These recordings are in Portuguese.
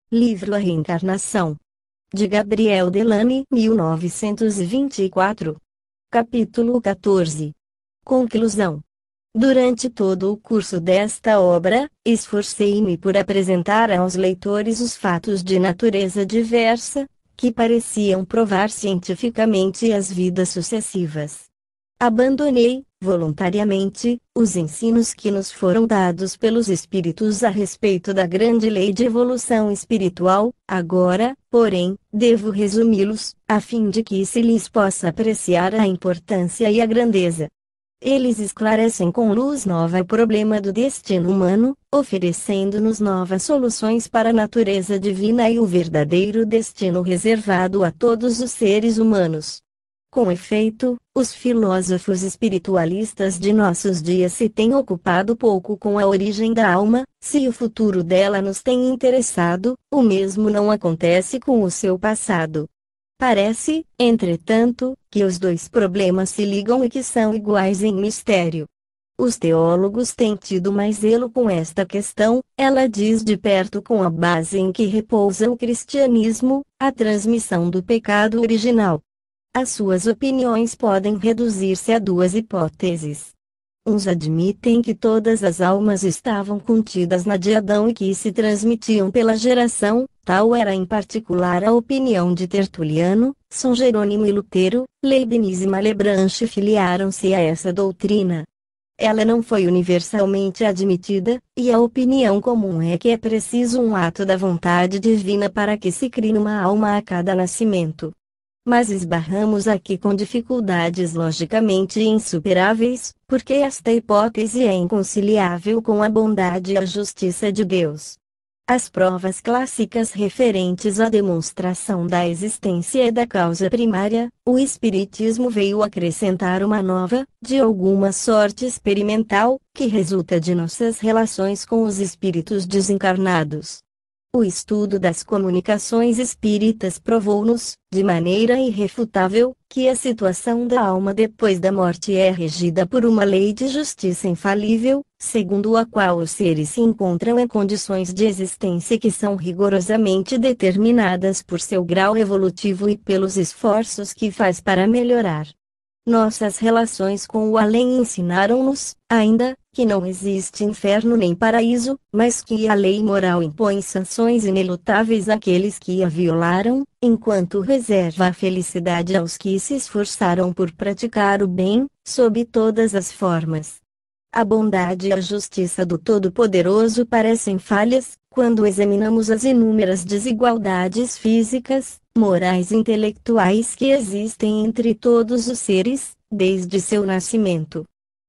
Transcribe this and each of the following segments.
Livro A Reencarnação. De Gabriel Delany, 1924. Capítulo 14. Conclusão. Durante todo o curso desta obra, esforcei-me por apresentar aos leitores os fatos de natureza diversa, que pareciam provar cientificamente as vidas sucessivas. Abandonei, voluntariamente, os ensinos que nos foram dados pelos espíritos a respeito da grande lei de evolução espiritual. Agora, porém, devo resumi-los, a fim de que se lhes possa apreciar a importância e a grandeza. Eles esclarecem com luz nova o problema do destino humano, oferecendo-nos novas soluções para a natureza divina e o verdadeiro destino reservado a todos os seres humanos. Com efeito, os filósofos espiritualistas de nossos dias se têm ocupado pouco com a origem da alma. Se o futuro dela nos tem interessado, o mesmo não acontece com o seu passado. Parece, entretanto, que os dois problemas se ligam e que são iguais em mistério. Os teólogos têm tido mais zelo com esta questão. Ela diz de perto com a base em que repousa o cristianismo, a transmissão do pecado original. As suas opiniões podem reduzir-se a duas hipóteses. Uns admitem que todas as almas estavam contidas na de Adão e que se transmitiam pela geração. Tal era em particular a opinião de Tertuliano, São Jerônimo e Lutero. Leibniz e Malebranche filiaram-se a essa doutrina. Ela não foi universalmente admitida, e a opinião comum é que é preciso um ato da vontade divina para que se crie uma alma a cada nascimento. Mas esbarramos aqui com dificuldades logicamente insuperáveis, porque esta hipótese é inconciliável com a bondade e a justiça de Deus. As provas clássicas referentes à demonstração da existência e da causa primária, o Espiritismo veio acrescentar uma nova, de alguma sorte experimental, que resulta de nossas relações com os espíritos desencarnados. O estudo das comunicações espíritas provou-nos, de maneira irrefutável, que a situação da alma depois da morte é regida por uma lei de justiça infalível, segundo a qual os seres se encontram em condições de existência que são rigorosamente determinadas por seu grau evolutivo e pelos esforços que faz para melhorar. Nossas relações com o além ensinaram-nos, ainda, que não existe inferno nem paraíso, mas que a lei moral impõe sanções inelutáveis àqueles que a violaram, enquanto reserva a felicidade aos que se esforçaram por praticar o bem, sob todas as formas. A bondade e a justiça do Todo-Poderoso parecem falhas, quando examinamos as inúmeras desigualdades físicas, morais e intelectuais que existem entre todos os seres, desde seu nascimento.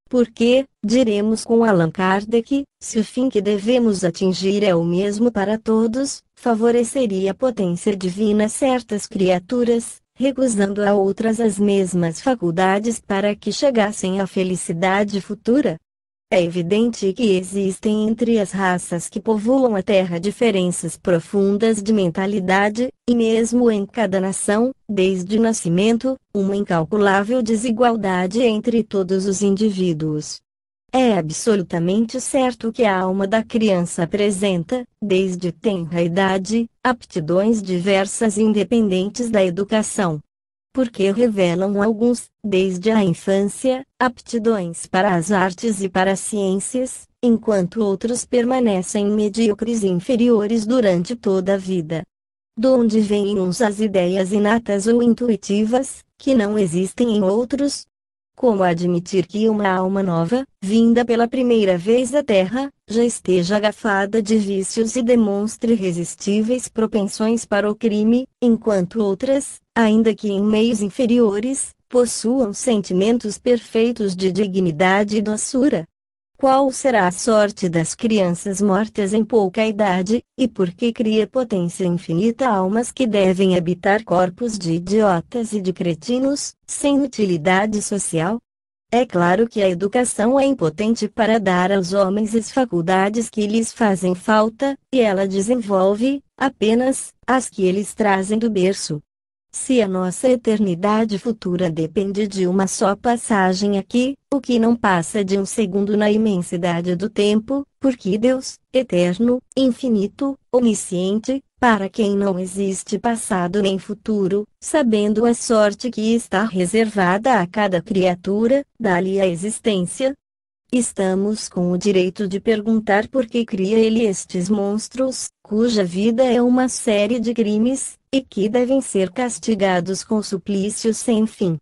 Porque, diremos com Allan Kardec, se o fim que devemos atingir é o mesmo para todos, favoreceria a potência divina certas criaturas, recusando a outras as mesmas faculdades para que chegassem à felicidade futura? É evidente que existem entre as raças que povoam a Terra diferenças profundas de mentalidade, e mesmo em cada nação, desde o nascimento, uma incalculável desigualdade entre todos os indivíduos. É absolutamente certo que a alma da criança apresenta, desde tenra idade, aptidões diversas e independentes da educação. Porque revelam alguns, desde a infância, aptidões para as artes e para as ciências, enquanto outros permanecem medíocres e inferiores durante toda a vida. Donde vêm uns as ideias inatas ou intuitivas, que não existem em outros? Como admitir que uma alma nova, vinda pela primeira vez à Terra, já esteja agafada de vícios e demonstre irresistíveis propensões para o crime, enquanto outras, ainda que em meios inferiores, possuam sentimentos perfeitos de dignidade e doçura? Qual será a sorte das crianças mortas em pouca idade, e por que cria potência infinita almas que devem habitar corpos de idiotas e de cretinos, sem utilidade social? É claro que a educação é impotente para dar aos homens as faculdades que lhes fazem falta, e ela desenvolve, apenas, as que eles trazem do berço. Se a nossa eternidade futura depende de uma só passagem aqui, o que não passa de um segundo na imensidade do tempo, porque Deus, eterno, infinito, onisciente, para quem não existe passado nem futuro, sabendo a sorte que está reservada a cada criatura, dá-lhe a existência. Estamos com o direito de perguntar por que cria ele estes monstros, cuja vida é uma série de crimes, e que devem ser castigados com suplícios sem fim.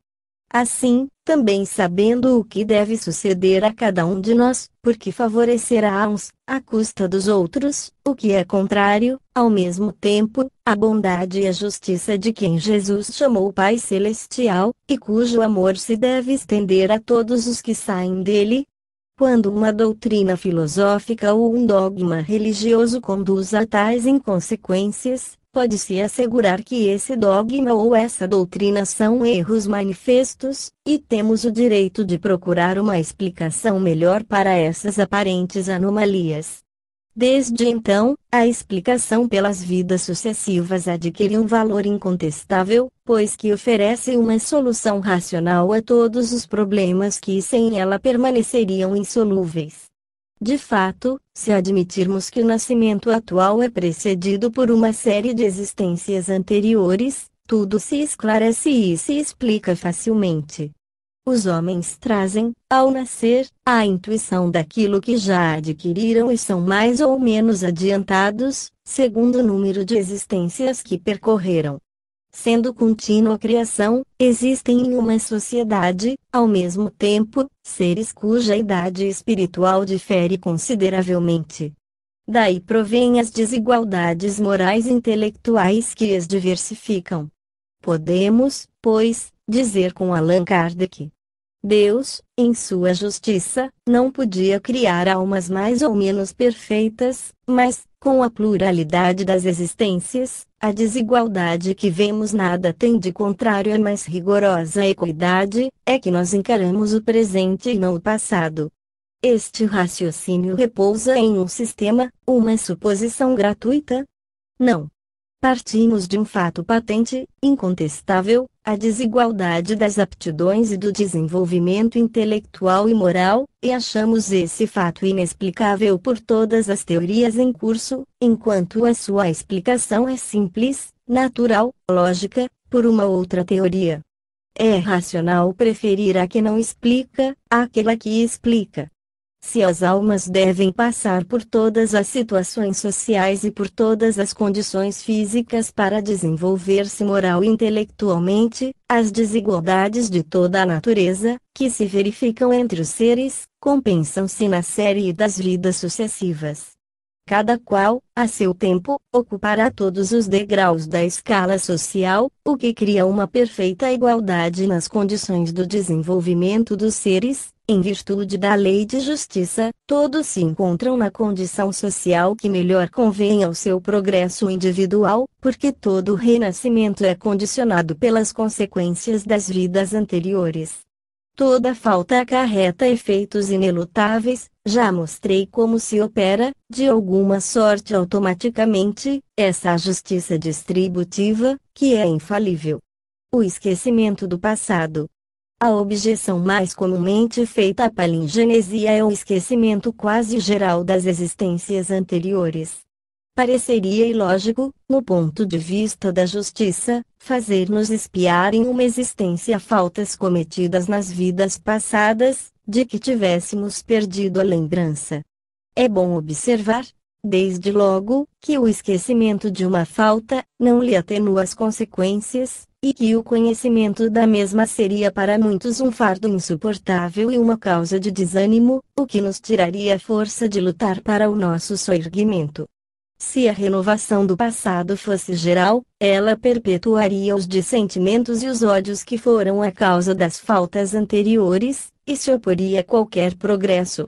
Assim, também sabendo o que deve suceder a cada um de nós, porque favorecerá a uns, à custa dos outros, o que é contrário, ao mesmo tempo, à bondade e à justiça de quem Jesus chamou Pai Celestial, e cujo amor se deve estender a todos os que saem dele. Quando uma doutrina filosófica ou um dogma religioso conduz a tais inconsequências, pode-se assegurar que esse dogma ou essa doutrina são erros manifestos, e temos o direito de procurar uma explicação melhor para essas aparentes anomalias. Desde então, a explicação pelas vidas sucessivas adquire um valor incontestável, pois que oferece uma solução racional a todos os problemas que sem ela permaneceriam insolúveis. De fato, se admitirmos que o nascimento atual é precedido por uma série de existências anteriores, tudo se esclarece e se explica facilmente. Os homens trazem, ao nascer, a intuição daquilo que já adquiriram e são mais ou menos adiantados, segundo o número de existências que percorreram. Sendo contínua a criação, existem em uma sociedade, ao mesmo tempo, seres cuja idade espiritual difere consideravelmente. Daí provêm as desigualdades morais e intelectuais que as diversificam. Podemos, pois, dizer com Allan Kardec: Deus, em sua justiça, não podia criar almas mais ou menos perfeitas, mas, com a pluralidade das existências, a desigualdade que vemos nada tem de contrário à mais rigorosa equidade, é que nós encaramos o presente e não o passado. Este raciocínio repousa em um sistema, uma suposição gratuita? Não. Partimos de um fato patente, incontestável, a desigualdade das aptidões e do desenvolvimento intelectual e moral, e achamos esse fato inexplicável por todas as teorias em curso, enquanto a sua explicação é simples, natural, lógica, por uma outra teoria. É racional preferir a que não explica, àquela que explica. Se as almas devem passar por todas as situações sociais e por todas as condições físicas para desenvolver-se moral e intelectualmente, as desigualdades de toda a natureza, que se verificam entre os seres, compensam-se na série das vidas sucessivas. Cada qual, a seu tempo, ocupará todos os degraus da escala social, o que cria uma perfeita igualdade nas condições do desenvolvimento dos seres. Em virtude da lei de justiça, todos se encontram na condição social que melhor convém ao seu progresso individual, porque todo renascimento é condicionado pelas consequências das vidas anteriores. Toda falta acarreta efeitos inelutáveis. Já mostrei como se opera, de alguma sorte automaticamente, essa justiça distributiva, que é infalível. O esquecimento do passado. A objeção mais comumente feita à palingenesia é o esquecimento quase geral das existências anteriores. Pareceria ilógico, no ponto de vista da justiça, fazer-nos expiar em uma existência faltas cometidas nas vidas passadas, de que tivéssemos perdido a lembrança. É bom observar, desde logo, que o esquecimento de uma falta não lhe atenua as consequências, e que o conhecimento da mesma seria para muitos um fardo insuportável e uma causa de desânimo, o que nos tiraria a força de lutar para o nosso soerguimento. Se a renovação do passado fosse geral, ela perpetuaria os dissentimentos e os ódios que foram a causa das faltas anteriores, e se oporia a qualquer progresso.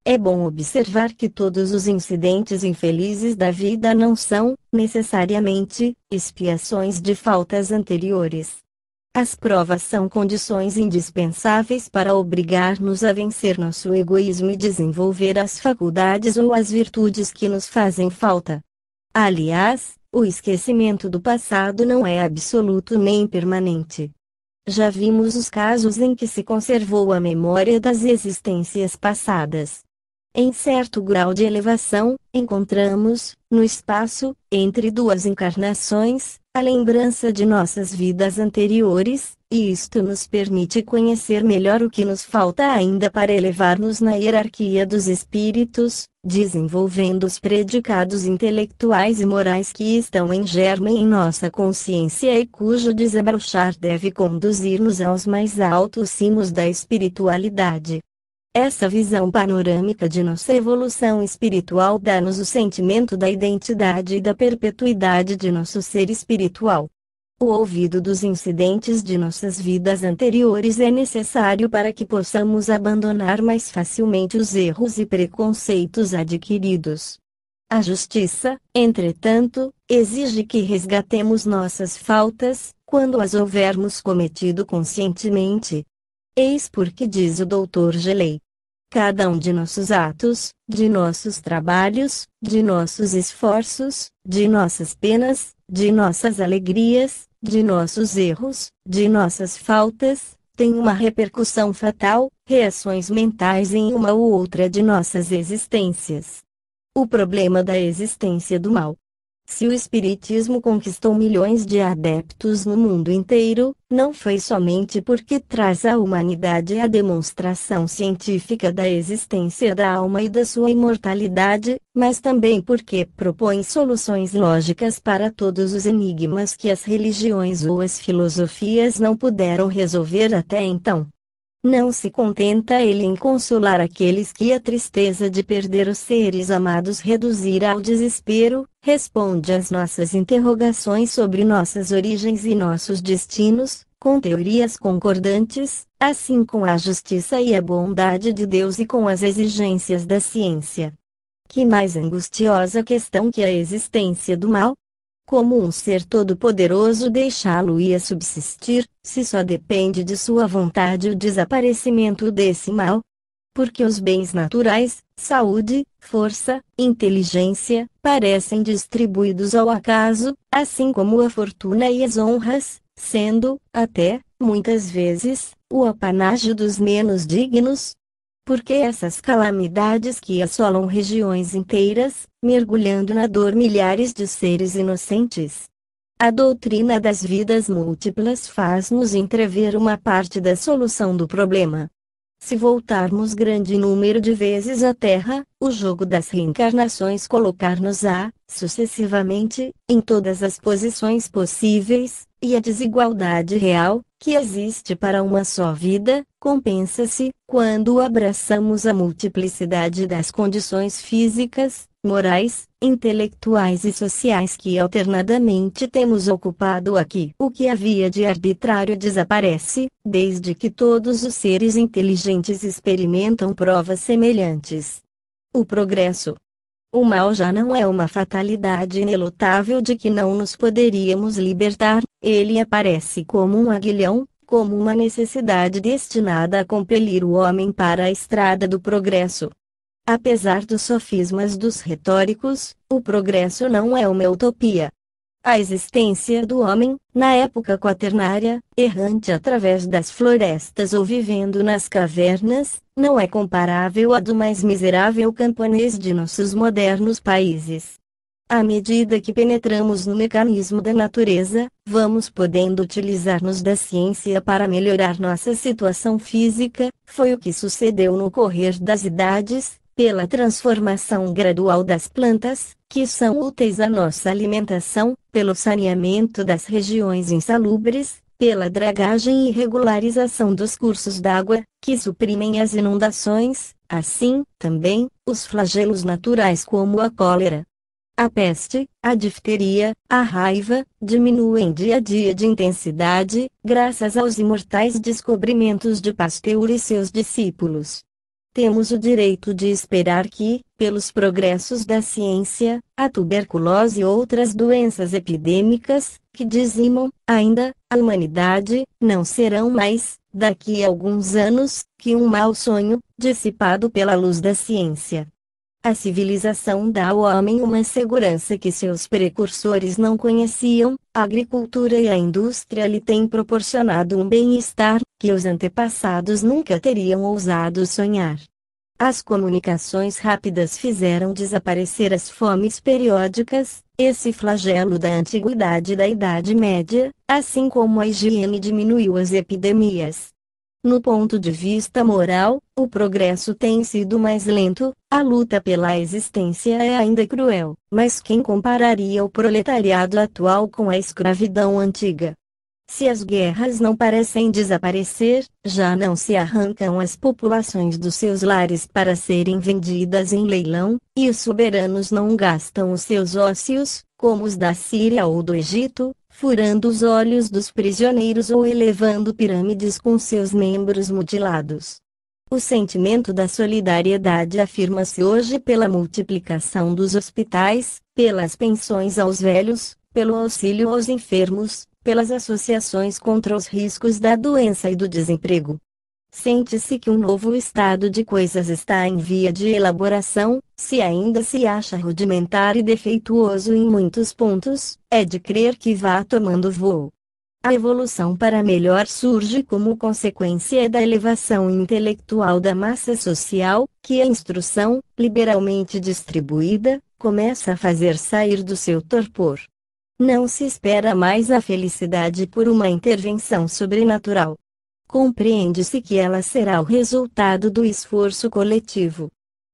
É bom observar que todos os incidentes infelizes da vida não são, necessariamente, expiações de faltas anteriores. As provas são condições indispensáveis para obrigar-nos a vencer nosso egoísmo e desenvolver as faculdades ou as virtudes que nos fazem falta. Aliás, O esquecimento do passado não é absoluto nem permanente. Já vimos os casos em que se conservou a memória das existências passadas. Em certo grau de elevação, encontramos, no espaço, entre duas encarnações, a lembrança de nossas vidas anteriores, e isto nos permite conhecer melhor o que nos falta ainda para elevar-nos na hierarquia dos espíritos, desenvolvendo os predicados intelectuais e morais que estão em germe em nossa consciência e cujo desabrochar deve conduzir-nos aos mais altos cimos da espiritualidade. Essa visão panorâmica de nossa evolução espiritual dá-nos o sentimento da identidade e da perpetuidade de nosso ser espiritual. O ouvido dos incidentes de nossas vidas anteriores é necessário para que possamos abandonar mais facilmente os erros e preconceitos adquiridos. A justiça, entretanto, exige que resgatemos nossas faltas, quando as houvermos cometido conscientemente. Eis porque diz o Dr. Gelei: cada um de nossos atos, de nossos trabalhos, de nossos esforços, de nossas penas, de nossas alegrias, de nossos erros, de nossas faltas, tem uma repercussão fatal, reações mentais em uma ou outra de nossas existências. O problema da existência do mal. Se o Espiritismo conquistou milhões de adeptos no mundo inteiro, não foi somente porque traz à humanidade a demonstração científica da existência da alma e da sua imortalidade, mas também porque propõe soluções lógicas para todos os enigmas que as religiões ou as filosofias não puderam resolver até então. Não se contenta ele em consolar aqueles que a tristeza de perder os seres amados reduzirá ao desespero, responde às nossas interrogações sobre nossas origens e nossos destinos, com teorias concordantes, assim com a justiça e a bondade de Deus e com as exigências da ciência. Que mais angustiosa questão que a existência do mal? Como um ser todo-poderoso deixá-lo ia subsistir, se só depende de sua vontade o desaparecimento desse mal? Porque os bens naturais, saúde, força, inteligência, parecem distribuídos ao acaso, assim como a fortuna e as honras, sendo, até, muitas vezes, o apanágio dos menos dignos? Porque essas calamidades que assolam regiões inteiras, mergulhando na dor milhares de seres inocentes. A doutrina das vidas múltiplas faz-nos entrever uma parte da solução do problema. Se voltarmos grande número de vezes à Terra, o jogo das reencarnações colocar-nos-á, sucessivamente, em todas as posições possíveis, e a desigualdade real, que existe para uma só vida, compensa-se, quando abraçamos a multiplicidade das condições físicas, morais, intelectuais e sociais que alternadamente temos ocupado aqui. O que havia de arbitrário desaparece, desde que todos os seres inteligentes experimentam provas semelhantes. O progresso. O mal já não é uma fatalidade inelutável de que não nos poderíamos libertar, ele aparece como um aguilhão, como uma necessidade destinada a compelir o homem para a estrada do progresso. Apesar dos sofismas dos retóricos, o progresso não é uma utopia. A existência do homem, na época quaternária, errante através das florestas ou vivendo nas cavernas, não é comparável à do mais miserável camponês de nossos modernos países. À medida que penetramos no mecanismo da natureza, vamos podendo utilizar-nos da ciência para melhorar nossa situação física, foi o que sucedeu no correr das idades, pela transformação gradual das plantas, que são úteis à nossa alimentação, pelo saneamento das regiões insalubres, pela dragagem e regularização dos cursos d'água, que suprimem as inundações, assim, também, os flagelos naturais como a cólera. A peste, a difteria, a raiva, diminuem dia a dia de intensidade, graças aos imortais descobrimentos de Pasteur e seus discípulos. Temos o direito de esperar que, pelos progressos da ciência, a tuberculose e outras doenças epidêmicas, que dizimam, ainda, a humanidade, não serão mais, daqui a alguns anos, que um mau sonho, dissipado pela luz da ciência. A civilização dá ao homem uma segurança que seus precursores não conheciam, a agricultura e a indústria lhe têm proporcionado um bem-estar que os antepassados nunca teriam ousado sonhar. As comunicações rápidas fizeram desaparecer as fomes periódicas, esse flagelo da antiguidade e da Idade Média, assim como a higiene diminuiu as epidemias. No ponto de vista moral, o progresso tem sido mais lento, a luta pela existência é ainda cruel, mas quem compararia o proletariado atual com a escravidão antiga? Se as guerras não parecem desaparecer, já não se arrancam as populações dos seus lares para serem vendidas em leilão, e os soberanos não gastam os seus ócios, como os da Síria ou do Egito, furando os olhos dos prisioneiros ou elevando pirâmides com seus membros mutilados. O sentimento da solidariedade afirma-se hoje pela multiplicação dos hospitais, pelas pensões aos velhos, pelo auxílio aos enfermos, pelas associações contra os riscos da doença e do desemprego. Sente-se que um novo estado de coisas está em via de elaboração, se ainda se acha rudimentar e defeituoso em muitos pontos, é de crer que vá tomando voo. A evolução para melhor surge como consequência da elevação intelectual da massa social, que a instrução, liberalmente distribuída, começa a fazer sair do seu torpor. Não se espera mais a felicidade por uma intervenção sobrenatural. Compreende-se que ela será o resultado do esforço coletivo.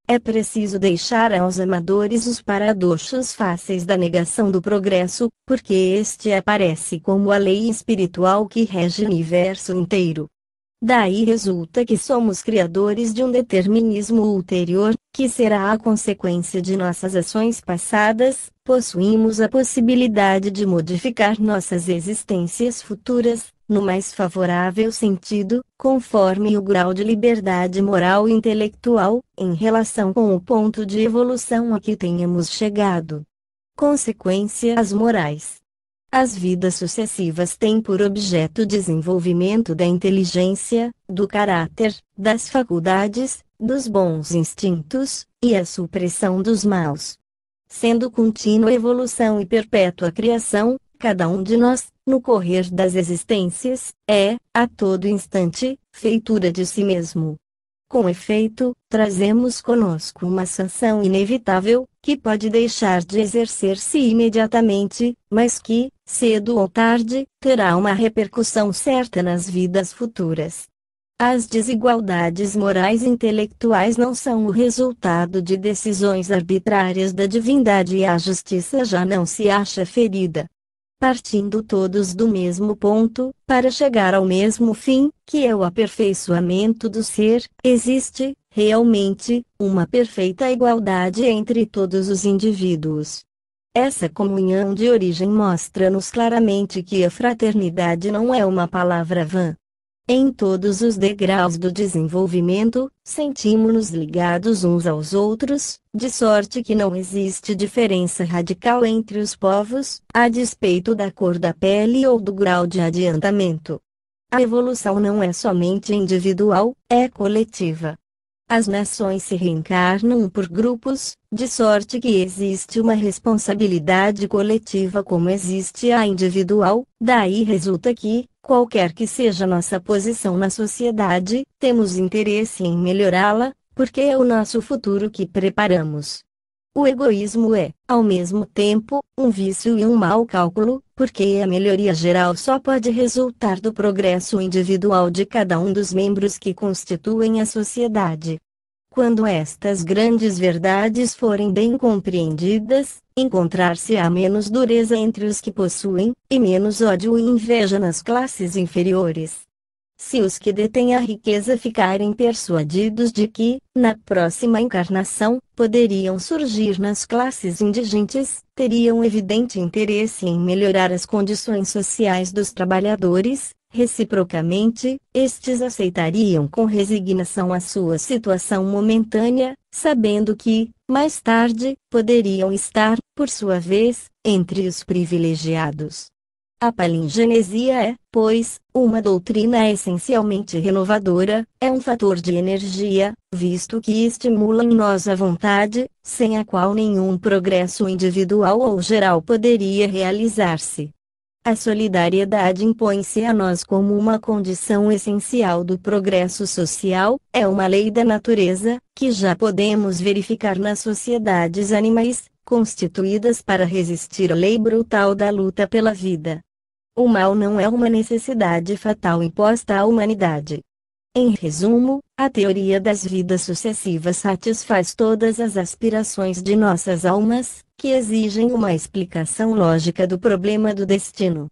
É preciso deixar aos amadores os paradoxos fáceis da negação do progresso, porque este aparece como a lei espiritual que rege o universo inteiro. Daí resulta que somos criadores de um determinismo ulterior, que será a consequência de nossas ações passadas, possuímos a possibilidade de modificar nossas existências futuras, no mais favorável sentido, conforme o grau de liberdade moral e intelectual, em relação com o ponto de evolução a que tenhamos chegado. Consequências morais. As vidas sucessivas têm por objeto o desenvolvimento da inteligência, do caráter, das faculdades, dos bons instintos, e a supressão dos maus. Sendo contínua evolução e perpétua criação, cada um de nós, no correr das existências, é, a todo instante, feitura de si mesmo. Com efeito, trazemos conosco uma sanção inevitável, que pode deixar de exercer-se imediatamente, mas que, cedo ou tarde, terá uma repercussão certa nas vidas futuras. As desigualdades morais e intelectuais não são o resultado de decisões arbitrárias da divindade e a justiça já não se acha ferida. Partindo todos do mesmo ponto, para chegar ao mesmo fim, que é o aperfeiçoamento do ser, existe, realmente, uma perfeita igualdade entre todos os indivíduos. Essa comunhão de origem mostra-nos claramente que a fraternidade não é uma palavra vã. Em todos os degraus do desenvolvimento, sentimos-nos ligados uns aos outros, de sorte que não existe diferença radical entre os povos, a despeito da cor da pele ou do grau de adiantamento. A evolução não é somente individual, é coletiva. As nações se reencarnam por grupos, de sorte que existe uma responsabilidade coletiva como existe a individual, daí resulta que, qualquer que seja nossa posição na sociedade, temos interesse em melhorá-la, porque é o nosso futuro que preparamos. O egoísmo é, ao mesmo tempo, um vício e um mau cálculo, porque a melhoria geral só pode resultar do progresso individual de cada um dos membros que constituem a sociedade. Quando estas grandes verdades forem bem compreendidas, encontrar-se-á menos dureza entre os que possuem, e menos ódio e inveja nas classes inferiores. Se os que detêm a riqueza ficarem persuadidos de que, na próxima encarnação, poderiam surgir nas classes indigentes, teriam evidente interesse em melhorar as condições sociais dos trabalhadores. Reciprocamente, estes aceitariam com resignação a sua situação momentânea, sabendo que, mais tarde, poderiam estar, por sua vez, entre os privilegiados. A palingenesia é, pois, uma doutrina essencialmente renovadora, é um fator de energia, visto que estimula em nós a vontade, sem a qual nenhum progresso individual ou geral poderia realizar-se. A solidariedade impõe-se a nós como uma condição essencial do progresso social, é uma lei da natureza, que já podemos verificar nas sociedades animais, constituídas para resistir à lei brutal da luta pela vida. O mal não é uma necessidade fatal imposta à humanidade. Em resumo, a teoria das vidas sucessivas satisfaz todas as aspirações de nossas almas, que exigem uma explicação lógica do problema do destino.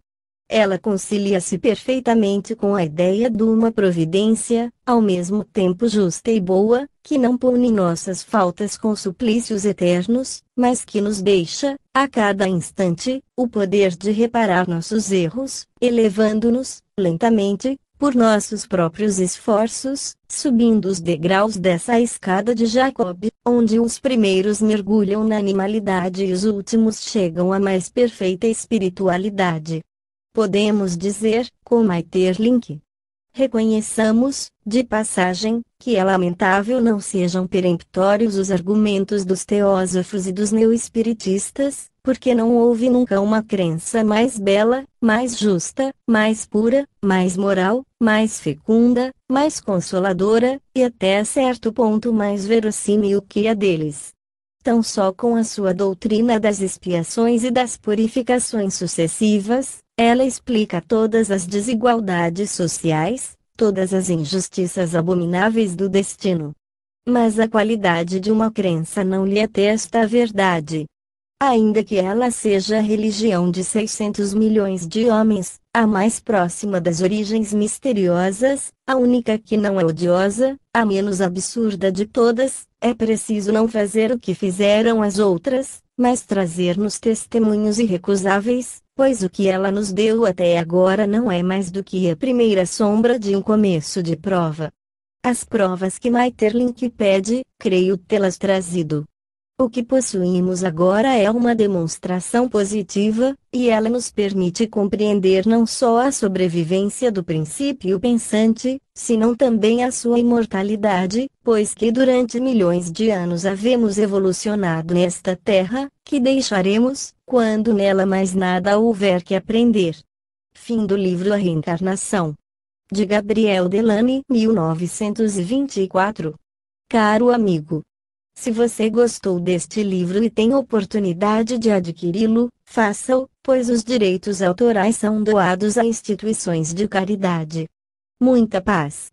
Ela concilia-se perfeitamente com a ideia de uma providência, ao mesmo tempo justa e boa, que não pune nossas faltas com suplícios eternos, mas que nos deixa, a cada instante, o poder de reparar nossos erros, elevando-nos, lentamente, por nossos próprios esforços, subindo os degraus dessa escada de Jacob, onde os primeiros mergulham na animalidade e os últimos chegam à mais perfeita espiritualidade. Podemos dizer, com Maeterlinck: reconheçamos, de passagem, que é lamentável não sejam peremptórios os argumentos dos teósofos e dos neoespiritistas, porque não houve nunca uma crença mais bela, mais justa, mais pura, mais moral, mais fecunda, mais consoladora, e até certo ponto mais verossímil que a deles. Tão só com a sua doutrina das expiações e das purificações sucessivas, ela explica todas as desigualdades sociais, todas as injustiças abomináveis do destino. Mas a qualidade de uma crença não lhe atesta a verdade. Ainda que ela seja a religião de 600 milhões de homens, a mais próxima das origens misteriosas, a única que não é odiosa, a menos absurda de todas, é preciso não fazer o que fizeram as outras, mas trazer-nos testemunhos irrecusáveis, pois o que ela nos deu até agora não é mais do que a primeira sombra de um começo de prova. As provas que Maeterlinck pede, creio tê-las trazido. O que possuímos agora é uma demonstração positiva, e ela nos permite compreender não só a sobrevivência do princípio pensante, senão também a sua imortalidade, pois que durante milhões de anos havemos evolucionado nesta Terra, que deixaremos, quando nela mais nada houver que aprender. Fim do livro A Reencarnação. De Gabriel Delany, 1924. Caro amigo, se você gostou deste livro e tem oportunidade de adquiri-lo, faça-o, pois os direitos autorais são doados a instituições de caridade. Muita paz.